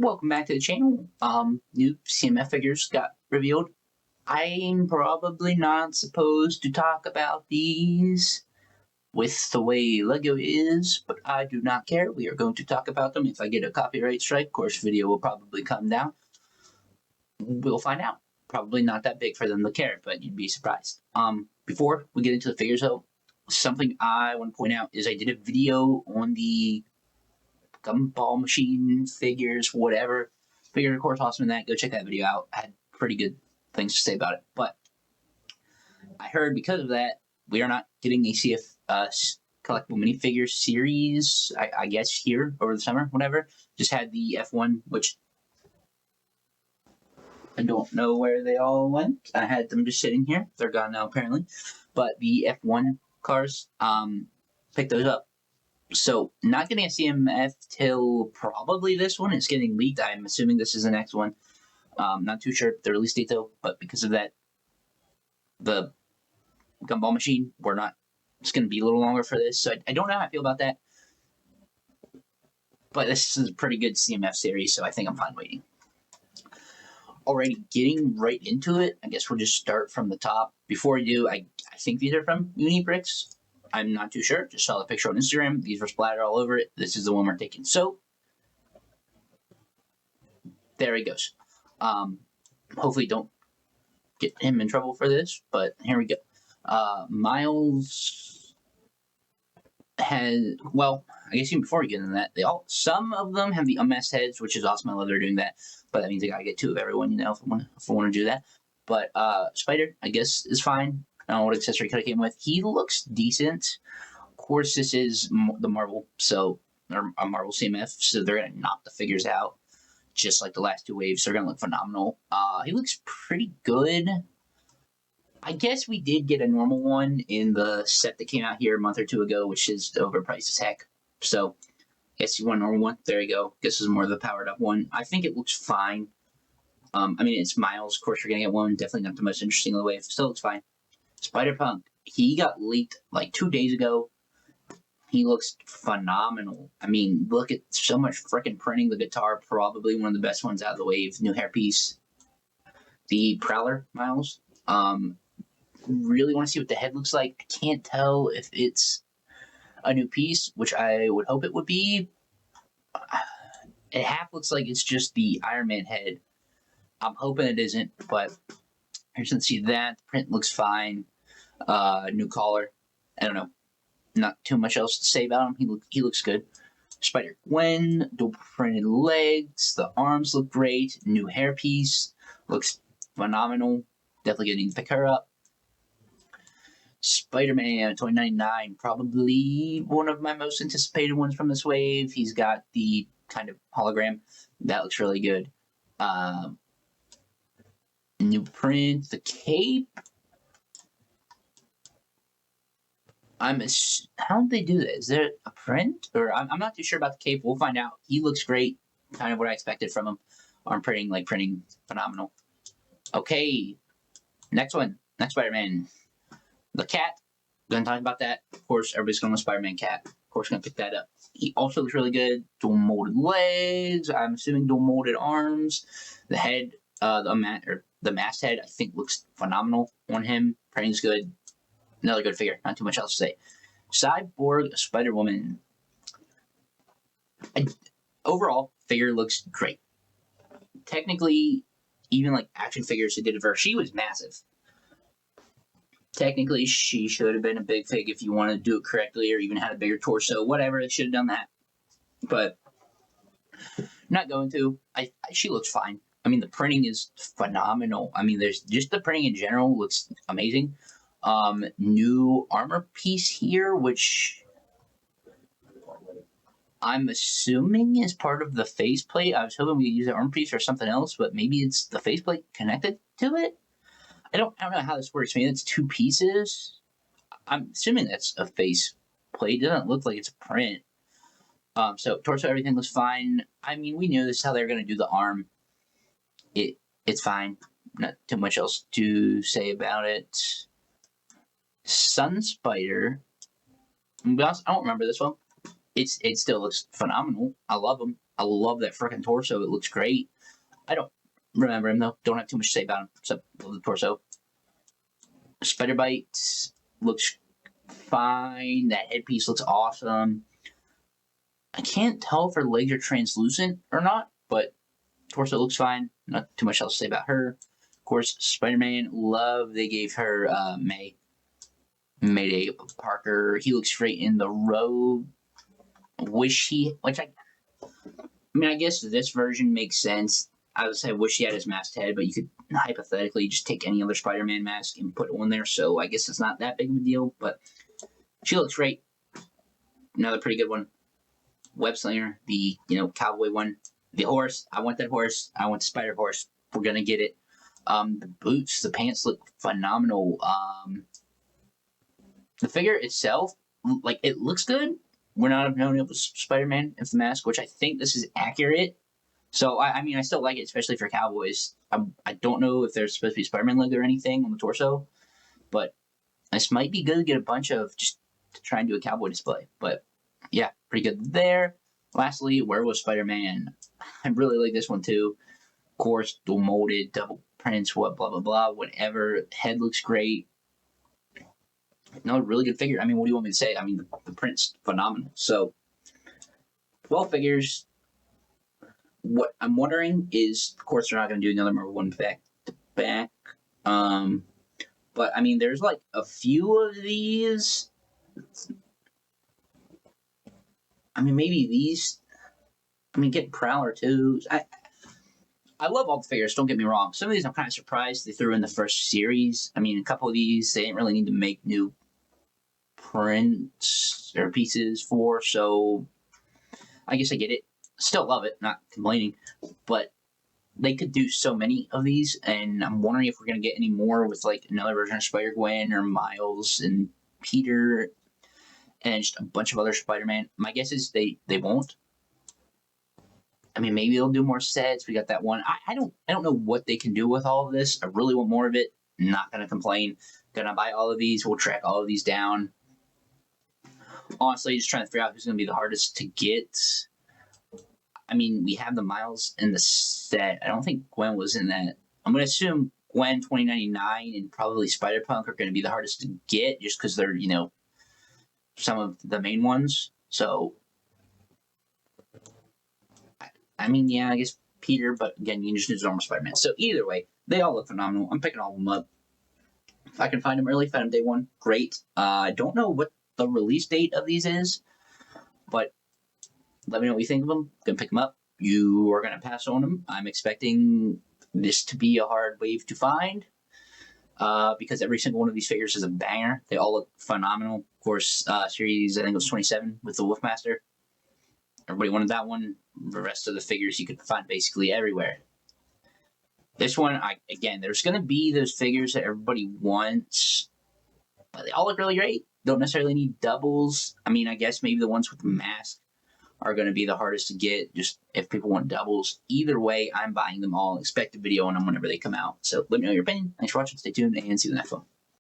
Welcome back to the channel. New CMF figures got revealed. I'm probably not supposed to talk about these with the way Lego is, but I do not care. We are going to talk about them. If I get a copyright strike, of course, video will probably come down. We'll find out. Probably not that big for them to care, but you'd be surprised. Before we get into the figures, though, something I want to point out is I did a video on the gumball machine figures, whatever. Figure, of course, awesome in that. Go check that video out. I had pretty good things to say about it. But I heard because of that, we are not getting a CF collectible minifigure series, I guess, here over the summer, whatever. Just had the F1, which I don't know where they all went. I had them just sitting here. They're gone now, apparently. But the F1 cars, picked those up. So, not getting a CMF till probably this one. It's getting leaked. I'm assuming this is the next one. Not too sure the release date, though. But because of that, the gumball machine, we're not. It's going to be a little longer for this. So, I don't know how I feel about that. But this is a pretty good CMF series, so I think I'm fine waiting. Alrighty, getting right into it. I guess we'll just start from the top. Before we do, I think these are from Unibricks. I'm not too sure. Just saw the picture on Instagram. These were splattered all over it. This is the one we're taking. So, there he goes. Hopefully don't get him in trouble for this, but here we go. Miles has, well, I guess even before we get into that, some of them have the unmasked heads, which is awesome. I love they're doing that, but that means I gotta get two of everyone, if I want to do that. But Spider, I guess, is fine. I don't know what accessory could have came with. He looks decent. Of course, this is the Marvel, or a Marvel CMF, so they're gonna knock the figures out, just like the last two waves. They're gonna look phenomenal. He looks pretty good. I guess we did get a normal one in the set that came out here a month or two ago, which is overpriced as heck. So, I guess you want a normal one. There you go. This is more of the powered up one. I think it looks fine. I mean, it's Miles. Of course, you're gonna get one. Definitely not the most interesting of the wave. Still looks fine. Spider-Punk, he got leaked like 2 days ago. He looks phenomenal. I mean, look at so much freaking printing. The guitar, probably one of the best ones out of the wave. New hairpiece. The Prowler, Miles. Really want to see what the head looks like. I can't tell if it's a new piece, which I would hope it would be. It half looks like it's just the Iron Man head. I'm hoping it isn't, but you can see that. The print looks fine. New collar. I don't know. Not too much else to say about him. He looks good. Spider-Gwen, dual printed legs. The arms look great. New hairpiece. Looks phenomenal. Definitely gonna need to pick her up. Spider-Man 2099. Probably one of my most anticipated ones from this wave. He's got the kind of hologram. That looks really good. New print. The cape. How did they do that? Is there a print? Or I'm not too sure about the cape. We'll find out. He looks great. Kind of what I expected from him. Arm printing phenomenal. Okay. Next one. Next Spider-Man. The cat. Gonna talk about that. Of course, everybody's going with Spider-Man cat. Of course, gonna pick that up. He also looks really good. Dual molded legs. I'm assuming dual molded arms. The head, the mast head, I think looks phenomenal on him. Printing's good. Another good figure. Not too much else to say. Cyborg Spider-Woman. Overall, figure looks great. Technically, even like action figures who did it for her, she was massive. Technically, she should have been a big fig if you wanted to do it correctly, or even had a bigger torso. Whatever, they should have done that. But not going to. She looks fine. I mean, the printing is phenomenal. I mean, there's just the printing in general looks amazing. New armor piece here, which I'm assuming is part of the faceplate. I was hoping we could use the armor piece or something else, but maybe it's the faceplate connected to it. I don't know how this works. I mean, it's two pieces. I'm assuming that's a faceplate. It doesn't look like it's a print. So torso, everything looks fine. I mean, we knew this is how they were going to do the arm. It's fine. Not too much else to say about it. Sun Spider. I don't remember this one. It still looks phenomenal. I love him. I love that freaking torso. It looks great. I don't remember him though. Don't have too much to say about him except the torso. Spider Bite looks fine. That headpiece looks awesome. I can't tell if her legs are translucent or not, but torso looks fine. Not too much else to say about her. Of course, Spider-Man, love they gave her Mayday Parker. He looks great in the robe. I guess this version makes sense. I would say wish he had his masked head, but you could hypothetically just take any other Spider-Man mask and put one there, so I guess it's not that big of a deal, but she looks great. Another pretty good one. Web Slinger, the cowboy one. The horse, I want that horse. I want the spider horse. We're gonna get it. The boots, the pants look phenomenal. The figure itself, like, it looks good. We're not knowing it was Spider-Man with the mask, which I think this is accurate. So I mean, I still like it, especially for cowboys. I don't know if there's supposed to be Spider-Man leg or anything on the torso, but this might be good to get a bunch of just to try and do a cowboy display. But yeah, pretty good there. Lastly, where was Spider-Man? I really like this one too. Of course, dual molded, double prints, blah blah blah, whatever. Head looks great. Another really good figure. I mean, what do you want me to say? I mean, the print's phenomenal. So, 12 figures. What I'm wondering is, of course, they're not going to do another Marvel one back to back. But I mean, there's like a few of these. I mean, maybe these. I mean, get Prowler too. I love all the figures, don't get me wrong. Some of these I'm kind of surprised they threw in the first series. I mean, a couple of these they didn't really need to make new prints or pieces for, so I guess I get it. Still love it, not complaining, but they could do so many of these, and I'm wondering if we're going to get any more with like another version of Spider-Gwen or Miles and Peter and just a bunch of other Spider-Man. My guess is they won't. I mean, maybe they'll do more sets. We got that one. I don't know what they can do with all of this. I really want more of it. Not gonna complain. Gonna buy all of these. We'll track all of these down. Honestly, just trying to figure out who's gonna be the hardest to get. I mean, we have the Miles in the set. I don't think Gwen was in that. I'm gonna assume Gwen 2099 and probably Spider-Punk are gonna be the hardest to get, just because they're some of the main ones. So. I mean, yeah, I guess Peter, but again, you just use normal Spider-Man. So either way, they all look phenomenal. I'm picking all of them up. If I can find them early, find them day one, great. I don't know what the release date of these is, but let me know what you think of them. Gonna pick them up. You are gonna pass on them. I'm expecting this to be a hard wave to find because every single one of these figures is a banger. They all look phenomenal. Of course, series, I think it was 27 with the Wolfmaster. Everybody wanted that one. The rest of the figures you could find basically everywhere. This one, again, there's going to be those figures that everybody wants, but they all look really great. Don't necessarily need doubles. I mean, I guess maybe the ones with the mask are going to be the hardest to get, just if people want doubles. Either way, I'm buying them all. Expect a video on them whenever they come out. So let me know your opinion. Thanks for watching. Stay tuned and see you in the next one.